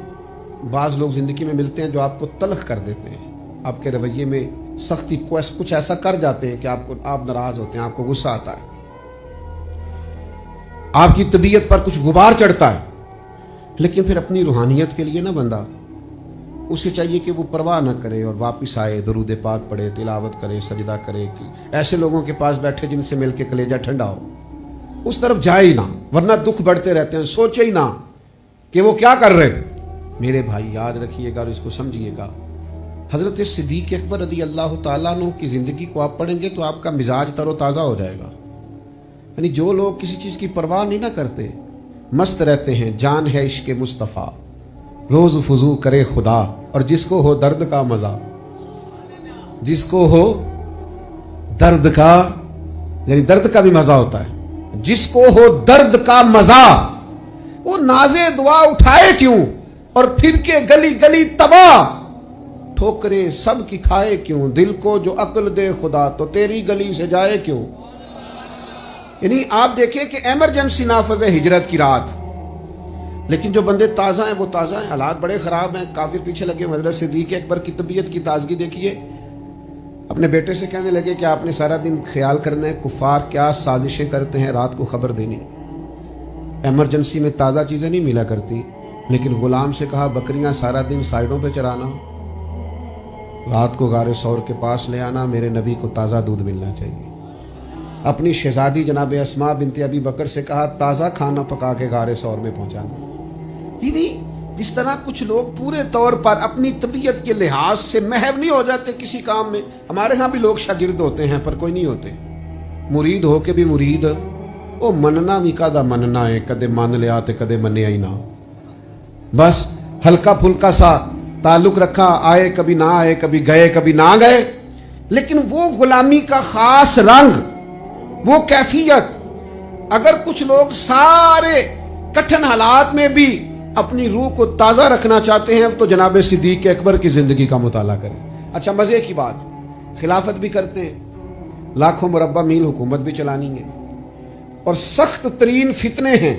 بعض لوگ زندگی میں ملتے ہیں جو آپ کو تلخ کر دیتے ہیں، آپ کے رویے میں سختی، کچھ ایسا کر جاتے ہیں کہ آپ ناراض ہوتے ہیں، آپ کو غصہ آتا ہے، آپ کی طبیعت پر کچھ غبار چڑھتا ہے، لیکن پھر اپنی روحانیت کے لیے نہ بندہ، اسے چاہیے کہ وہ پرواہ نہ کرے اور واپس آئے، درود پاک پڑھے، تلاوت کرے، سجدہ کرے۔ ایسے لوگوں کے پاس بیٹھے جن سے مل کے کلیجہ ٹھنڈا ہو، اس طرف جائے ہی نہ، ورنہ دکھ بڑھتے رہتے ہیں۔ سوچے ہی نہ کہ وہ کیا کر رہے۔ میرے بھائی یاد رکھیے گا اور اس کو سمجھیے گا، حضرت صدیق اکبر رضی اللہ تعالیٰ عنہ کی زندگی کو آپ پڑھیں گے تو آپ کا مزاج تر و تازہ ہو جائے گا۔ یعنی جو لوگ کسی چیز کی پرواہ نہیں نہ کرتے، مست رہتے ہیں، جان ہے عشق مصطفیٰ، روز فضو کرے خدا، اور جس کو ہو درد کا مزہ، جس کو ہو درد کا، یعنی درد کا بھی مزہ ہوتا ہے، جس کو ہو درد کا مزہ، وہ نازے دعا اٹھائے کیوں، اور پھر کے گلی گلی تباہ، ٹھوکرے سب کی کھائے کیوں، دل کو جو عقل دے خدا تو تیری گلی سے جائے کیوں۔ یعنی آپ دیکھیں کہ ایمرجنسی نافذ ہے ہجرت کی رات، لیکن جو بندے تازہ ہیں وہ تازہ ہیں۔ حالات بڑے خراب ہیں، کافر پیچھے لگے۔ حضرت صدیق اکبر کی طبیعت کی تازگی دیکھیے، اپنے بیٹے سے کہنے لگے کہ آپ نے سارا دن خیال کرنا ہے کفار کیا سازشیں کرتے ہیں، رات کو خبر دینی۔ ایمرجنسی میں تازہ چیزیں نہیں ملا کرتی، لیکن غلام سے کہا بکریاں سارا دن سائیڈوں پہ چرانا، رات کو غار ثور کے پاس لے آنا، میرے نبی کو تازہ دودھ ملنا چاہیے۔ اپنی شہزادی جناب اسماء بنت ابی بکر سے کہا تازہ کھانا پکا کے غار ثور میں پہنچانا۔ جس طرح کچھ لوگ پورے طور پر اپنی طبیعت کے لحاظ سے محو نہیں ہو جاتے کسی کام میں۔ ہمارے ہاں بھی لوگ شاگرد ہوتے ہیں پر کوئی نہیں ہوتے، مرید ہو کے بھی مرید، او مننا بھی کدا مننا ہے، کدے مان لیا تے کدے منیا ہی نہ، بس ہلکا پھلکا سا تعلق رکھا، آئے کبھی نہ آئے، کبھی گئے کبھی نہ گئے۔ لیکن وہ غلامی کا خاص رنگ، وہ کیفیت، اگر کچھ لوگ سارے کٹھن حالات میں بھی اپنی روح کو تازہ رکھنا چاہتے ہیں تو جناب صدیق اکبر کی زندگی کا مطالعہ کریں۔ اچھا مزے کی بات، خلافت بھی کرتے ہیں، لاکھوں مربع میل حکومت بھی چلانی ہے، اور سخت ترین فتنے ہیں،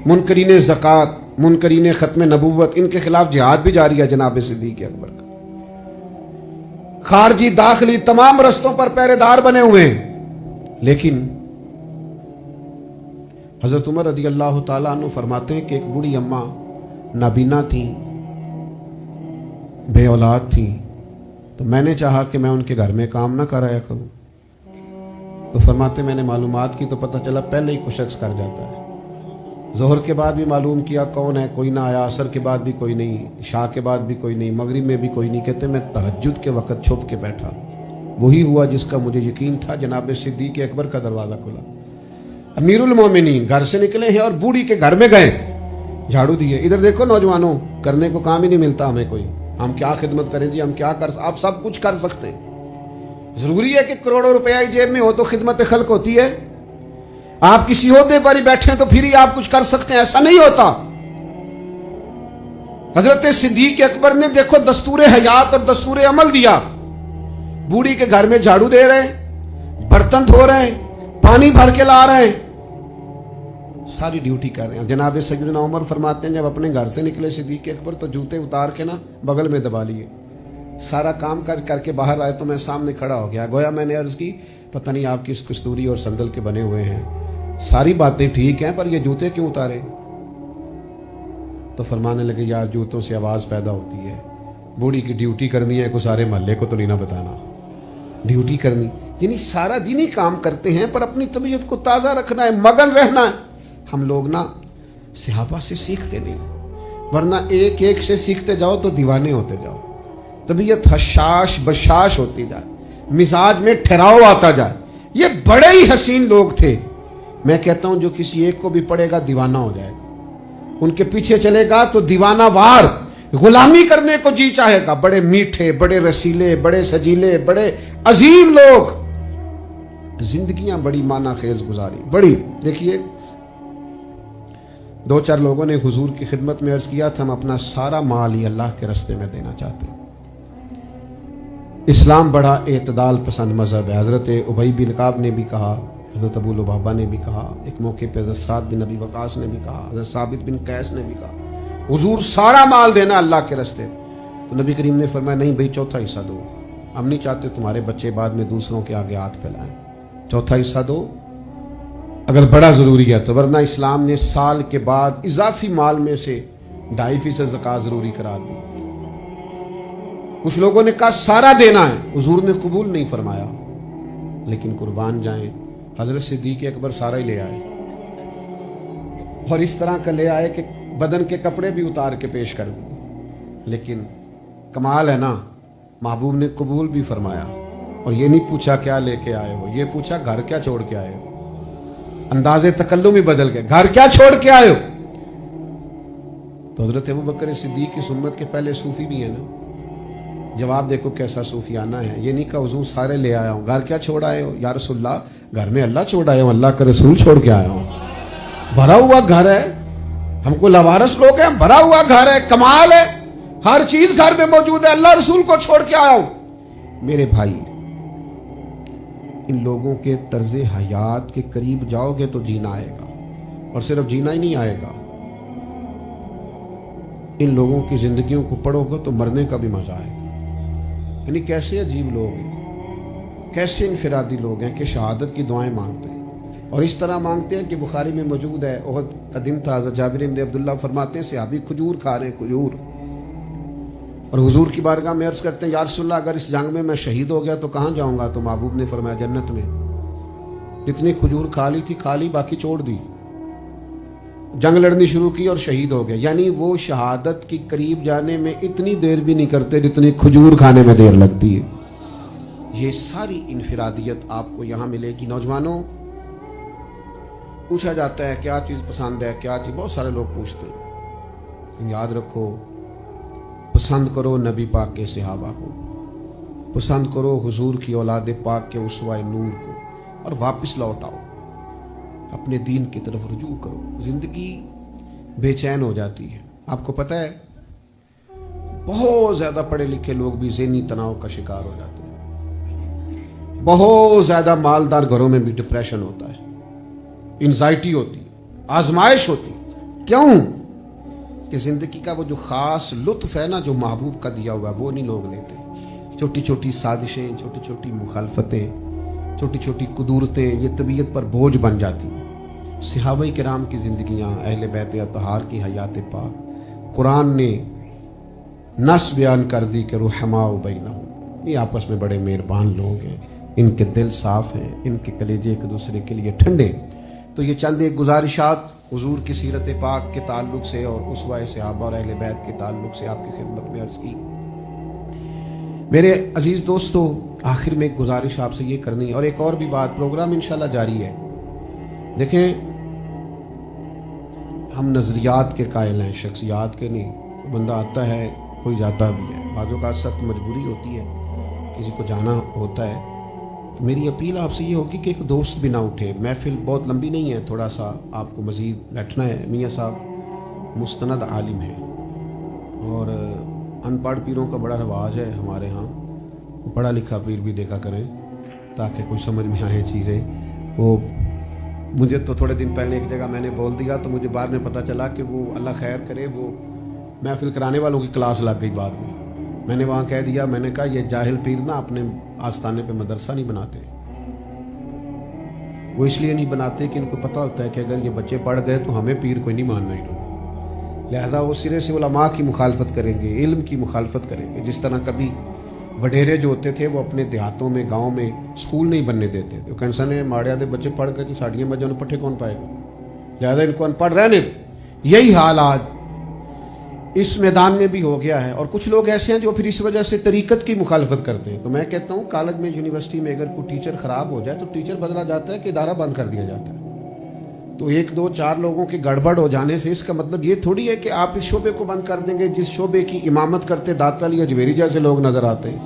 منکرین زکوٰۃ، منکرین ختم نبوت، ان کے خلاف جہاد بھی جاری ہے جناب صدیق اکبر کا۔ خارجی داخلی تمام رستوں پر پہرے دار بنے ہوئے ہیں، لیکن حضرت عمر رضی اللہ تعالیٰ عنہ فرماتے ہیں کہ ایک بوڑھی اماں نابینا تھیں، بے اولاد تھیں، تو میں نے چاہا کہ میں ان کے گھر میں کام نہ کرایا کروں، تو فرماتے میں نے معلومات کی تو پتہ چلا پہلے ہی کوئی شخص کر جاتا ہے۔ ظہر کے بعد بھی معلوم کیا کون ہے، کوئی نہ آیا، عصر کے بعد بھی کوئی نہیں، عشاء کے بعد بھی کوئی نہیں، مغرب میں بھی کوئی نہیں۔ کہتے میں تہجد کے وقت چھپ کے بیٹھا، وہی ہوا جس کا مجھے یقین تھا، جناب صدیق اکبر کا دروازہ کھلا، امیر المومنین گھر سے نکلے ہیں اور بوڑھی کے گھر میں گئے، جھاڑو دیے۔ ادھر دیکھو نوجوانوں، کرنے کو کام ہی نہیں ملتا ہمیں کوئی، ہم کیا خدمت کریں جی، ہم کیا کر، آپ سب کچھ کر سکتے ہیں۔ ضروری ہے کہ کروڑوں روپیہ جیب میں ہو تو خدمت خلق ہوتی ہے؟ آپ کسی عہدے پر ہی بیٹھے ہیں تو پھر ہی آپ کچھ کر سکتے ہیں، ایسا نہیں ہوتا۔ حضرت صدیق اکبر نے دیکھو دستور حیات اور دستور عمل دیا۔ بوڑھی کے گھر میں جھاڑو دے رہے ہیں، برتن دھو رہے ہیں، پانی بھر کے لا رہے ہیں، ساری ڈیوٹی کر رہے ہیں۔ جناب سیدنا عمر فرماتے ہیں جب اپنے گھر سے نکلے صدیق اکبر تو جوتے اتار کے نا بغل میں دبا لیے، سارا کام کاج کر کے باہر آئے تو میں سامنے کھڑا ہو گیا، گویا میں نے عرض کی پتہ نہیں آپ کس کستوری اور سندل کے بنے ہوئے ہیں، ساری باتیں ٹھیک ہیں پر یہ جوتے کیوں اتارے؟ تو فرمانے لگے یار جوتوں سے آواز پیدا ہوتی ہے، بوڑھی کی ڈیوٹی کرنی ہے، کو سارے محلے کو تو نہیں نہ بتانا، ڈیوٹی کرنی، یعنی سارا دن ہی کام کرتے ہیں پر اپنی طبیعت کو تازہ رکھنا ہے، مگن رہنا ہے۔ ہم لوگ نا صحابہ سے سیکھتے نہیں، ورنہ ایک ایک سے سیکھتے جاؤ تو دیوانے ہوتے جاؤ، طبیعت حشاش بشاش ہوتی جائے، مزاج میں ٹھہراؤ آتا جائے۔ یہ بڑے ہی حسین لوگ تھے، میں کہتا ہوں جو کسی ایک کو بھی پڑھے گا دیوانہ ہو جائے گا، ان کے پیچھے چلے گا تو دیوانہ وار غلامی کرنے کو جی چاہے گا۔ بڑے میٹھے، بڑے رسیلے، بڑے سجیلے، بڑے عظیم لوگ، زندگیاں بڑی معنی خیز گزاری، بڑی۔ دیکھیے دو چار لوگوں نے حضور کی خدمت میں عرض کیا تھا ہم اپنا سارا مال ہی اللہ کے راستے میں دینا چاہتے ہیں۔ اسلام بڑا اعتدال پسند مذہب ہے۔ حضرت ابی بن کعب نے بھی کہا، حضرت ابو لبابہ نے بھی کہا، ایک موقع پہ حضرت سعد بن ابی وقاص نے بھی کہا، حضرت ثابت بن قیس نے بھی کہا حضور سارا مال دینا اللہ کے راستے۔ تو نبی کریم نے فرمایا نہیں بھائی چوتھا حصہ دو، ہم نہیں چاہتے تمہارے بچے بعد میں دوسروں کے آگے ہاتھ پھیلائیں، چوتھا حصہ دو اگر بڑا ضروری ہے تو، ورنہ اسلام نے سال کے بعد اضافی مال میں سے 2.5% زکوٰۃ ضروری قرار دی۔ کچھ لوگوں نے کہا سارا دینا ہے، حضور نے قبول نہیں فرمایا، لیکن قربان جائیں حضرت صدیق اکبر سارا ہی لے آئے، اور اس طرح کا لے آئے کہ بدن کے کپڑے بھی اتار کے پیش کر دیے۔ لیکن کمال ہے نا، محبوب نے قبول بھی فرمایا، اور یہ نہیں پوچھا کیا لے کے آئے ہو، یہ پوچھا گھر کیا چھوڑ کے آئے ہو۔ انداز تکلم ہی بدل گئے، گھر کیا چھوڑ کے آئے ہو۔ تو حضرت ابوبکر صدیق کی سنت کے پہلے صوفی بھی ہیں نا، جواب دیکھو کیسا صوفیانہ ہے، یہ نہیں کہا حضور سارے لے آیا ہوں، گھر کیا چھوڑ آئے ہو؟ یا رسول اللہ گھر میں اللہ چھوڑ آیا ہوں، اللہ کا رسول چھوڑ کے آیا ہوں، بھرا ہوا گھر ہے، ہم کو لوارث لوگ ہیں، بھرا ہوا گھر ہے، کمال ہے، ہر چیز گھر میں موجود ہے، اللہ رسول کو چھوڑ کے آیا ہوں۔ میرے بھائی ان لوگوں کے طرز حیات کے قریب جاؤ گے تو جینا آئے گا، اور صرف جینا ہی نہیں آئے گا، ان لوگوں کی زندگیوں کو پڑھو گے تو مرنے کا بھی مزہ آئے گا۔ یعنی کیسے عجیب لوگ ہیں، کیسے انفرادی لوگ ہیں کہ شہادت کی دعائیں مانگتے ہیں، اور اس طرح مانگتے ہیں کہ بخاری میں موجود ہے، احد کا دن تھا، حضرت جابر بن عبداللہ فرماتے ہیں صحابی کھجور کھا رہے ہیں، کھجور، اور حضور کی بارگاہ میں عرض کرتے ہیں یا رسول اللہ اگر اس جنگ میں شہید ہو گیا تو کہاں جاؤں گا؟ تو محبوب نے فرمایا جنت میں۔ جتنی کھجور کھا لی تھی کھا لی، باقی چھوڑ دی، جنگ لڑنی شروع کی اور شہید ہو گئے۔ یعنی وہ شہادت کی قریب جانے میں اتنی دیر بھی نہیں کرتے جتنی کھجور کھانے میں دیر لگتی ہے۔ یہ ساری انفرادیت آپ کو یہاں ملے گی۔ نوجوانوں، پوچھا جاتا ہے کیا چیز پسند ہے، کیا چیز، بہت سارے لوگ پوچھتے ہیں، یاد رکھو پسند کرو نبی پاک کے صحابہ کو، پسند کرو حضور کی اولاد پاک کے اسوہ نور کو، اور واپس لوٹ آؤ، اپنے دین کی طرف رجوع کرو۔ زندگی بے چین ہو جاتی ہے۔ آپ کو پتہ ہے بہت زیادہ پڑھے لکھے لوگ بھی ذہنی تناؤ کا شکار ہو جاتے ہیں، بہت زیادہ مالدار گھروں میں بھی ڈپریشن ہوتا ہے، انزائٹی ہوتی، آزمائش ہوتی۔ کیوں؟ کہ زندگی کا وہ جو خاص لطف ہے نا جو محبوب کا دیا ہوا ہے وہ نہیں لوگ لیتے۔ چھوٹی چھوٹی سازشیں، چھوٹی چھوٹی مخالفتیں، چھوٹی چھوٹی قدورتیں یہ طبیعت پر بوجھ بن جاتی ہیں۔ صحابہ کرام کی زندگیاں، اہل بیت اطہار کی حیات پاک، قرآن نے نص بیان کر دی کہ رحماء بینہم، یہ آپس میں بڑے مہربان لوگ ہیں، ان کے دل صاف ہیں، ان کے کلیجے ایک دوسرے کے لیے ٹھنڈے۔ تو یہ چند ایک گزارشات حضور کی سیرت پاک کے تعلق سے اور اسوہ صحابہ اور اہل بیت کے تعلق سے آپ کی خدمت میں عرض کی۔ میرے عزیز دوستو، آخر میں ایک گزارش آپ سے یہ کرنی ہے، اور ایک اور بھی بات، پروگرام انشاءاللہ جاری ہے۔ دیکھیں ہم نظریات کے قائل ہیں، شخصیات کے نہیں۔ بندہ آتا ہے کوئی جاتا بھی ہے، بعض اوقات سخت مجبوری ہوتی ہے، کسی کو جانا ہوتا ہے تو میری اپیل آپ سے یہ ہوگی کہ ایک دوست بھی نہ اٹھے. محفل بہت لمبی نہیں ہے, تھوڑا سا آپ کو مزید بیٹھنا ہے. میاں صاحب مستند عالم ہیں اور ان پڑھ پیروں کا بڑا رواج ہے ہمارے ہاں. پڑھا لکھا پیر بھی دیکھا کریں تاکہ کچھ سمجھ میں آئیں چیزیں. وہ مجھے تو تھوڑے دن پہلے ایک جگہ میں نے بول دیا تو مجھے بعد میں پتہ چلا کہ وہ اللہ خیر کرے وہ محفل کرانے والوں کی کلاس لگ گئی. بعد میں نے وہاں کہہ دیا, میں نے کہا یہ جاہل پیر نہ اپنے آستانے پہ مدرسہ نہیں بناتے. وہ اس لیے نہیں بناتے کہ ان کو پتہ ہوتا ہے کہ اگر یہ بچے پڑھ گئے تو ہمیں پیر کوئی نہیں ماننا ہی نہیں. لہذا وہ سرے سے علماء کی مخالفت کریں گے, علم کی مخالفت کریں گے. جس طرح کبھی وڈیرے جو ہوتے تھے وہ اپنے دیہاتوں میں گاؤں میں سکول نہیں بننے دیتے تھے. وہ کہنسا نے ماڑیا دے بچے پڑھ گئے تو ساڑیاں بجوں نے پٹھے کون پائے گا, لہذا ان کو ان پڑھ رہنے. یہی حال آج اس میدان میں بھی ہو گیا ہے. اور کچھ لوگ ایسے ہیں جو پھر اس وجہ سے طریقت کی مخالفت کرتے ہیں. تو میں کہتا ہوں کالج میں یونیورسٹی میں اگر کوئی ٹیچر خراب ہو جائے تو ٹیچر بدلا جاتا ہے کہ ادارہ بند کر دیا جاتا ہے. تو ایک دو چار لوگوں کے گڑبڑ ہو جانے سے اس کا مطلب یہ تھوڑی ہے کہ آپ اس شعبے کو بند کر دیں گے جس شعبے کی امامت کرتے داتا علی اجمیری جیسے لوگ نظر آتے ہیں,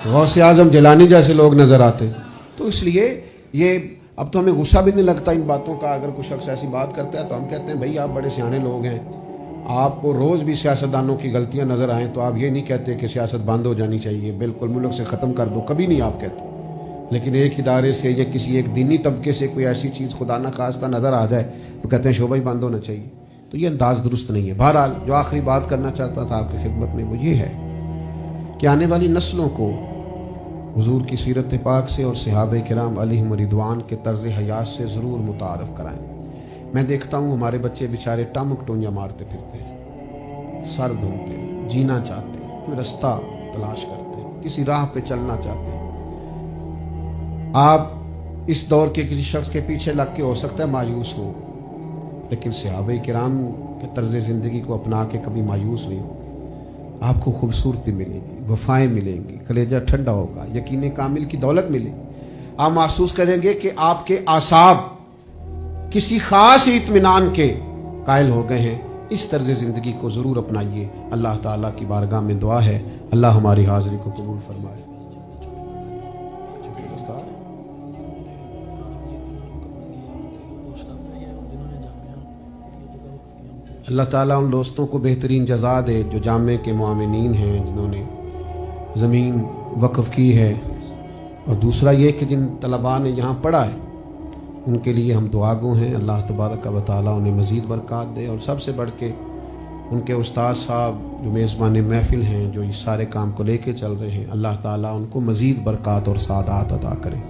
غوث اعظم جیلانی جیسے لوگ نظر آتے. تو اس لیے یہ اب تو ہمیں غصہ بھی نہیں لگتا ان باتوں کا. اگر کوئی شخص ایسی بات کرتا ہے تو ہم کہتے ہیں بھائی آپ بڑے سیانے لوگ ہیں, آپ کو روز بھی سیاستدانوں کی غلطیاں نظر آئیں تو آپ یہ نہیں کہتے کہ سیاست بند ہو جانی چاہیے, بالکل ملک سے ختم کر دو, کبھی نہیں آپ کہتے. لیکن ایک ادارے سے یا کسی ایک دینی طبقے سے کوئی ایسی چیز خدا نہ خواستہ نظر آ جائے تو کہتے ہیں شعبہ ہی بند ہونا چاہیے. تو یہ انداز درست نہیں ہے. بہرحال جو آخری بات کرنا چاہتا تھا آپ کی خدمت میں وہ یہ ہے کہ آنے والی نسلوں کو حضور کی سیرت پاک سے اور صحابہ کرام علیہم رضوان کے طرز حیات سے ضرور متعارف کرائیں. میں دیکھتا ہوں ہمارے بچے بیچارے ٹامک ٹونیاں مارتے پھرتے ہیں, سر دھوتے, جینا چاہتے ہیں, کوئی رستہ تلاش کرتے ہیں, کسی راہ پہ چلنا چاہتے ہیں. آپ اس دور کے کسی شخص کے پیچھے لگ کے ہو سکتا ہے مایوس ہو, لیکن صحابہ کرام کے طرز زندگی کو اپنا کے کبھی مایوس نہیں ہوں. آپ کو خوبصورتی ملے گی, وفائیں ملیں گی, کلیجہ ٹھنڈا ہوگا, یقین کامل کی دولت ملے گی. آپ محسوس کریں گے کہ آپ کے اعصاب کسی خاص اطمینان کے قائل ہو گئے ہیں. اس طرز زندگی کو ضرور اپنائیے. اللہ تعالیٰ کی بارگاہ میں دعا ہے اللہ ہماری حاضری کو قبول فرمائے. اللہ تعالیٰ ان دوستوں کو بہترین جزا دے جو جامعہ کے معاونین ہیں, جنہوں نے زمین وقف کی ہے. اور دوسرا یہ کہ جن طلباء نے یہاں پڑھا ہے ان کے لیے ہم دعا گو ہیں. اللہ تبارک و تعالیٰ انہیں مزید برکات دے. اور سب سے بڑھ کے ان کے استاد صاحب جو میزبان محفل ہیں, جو اس سارے کام کو لے کے چل رہے ہیں, اللہ تعالیٰ ان کو مزید برکات اور سعادات عطا کرے.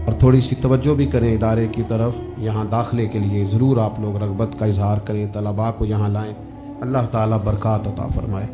اور تھوڑی سی توجہ بھی کریں ادارے کی طرف. یہاں داخلے کے لیے ضرور آپ لوگ رغبت کا اظہار کریں, طلباء کو یہاں لائیں. اللہ تعالیٰ برکات عطا فرمائے.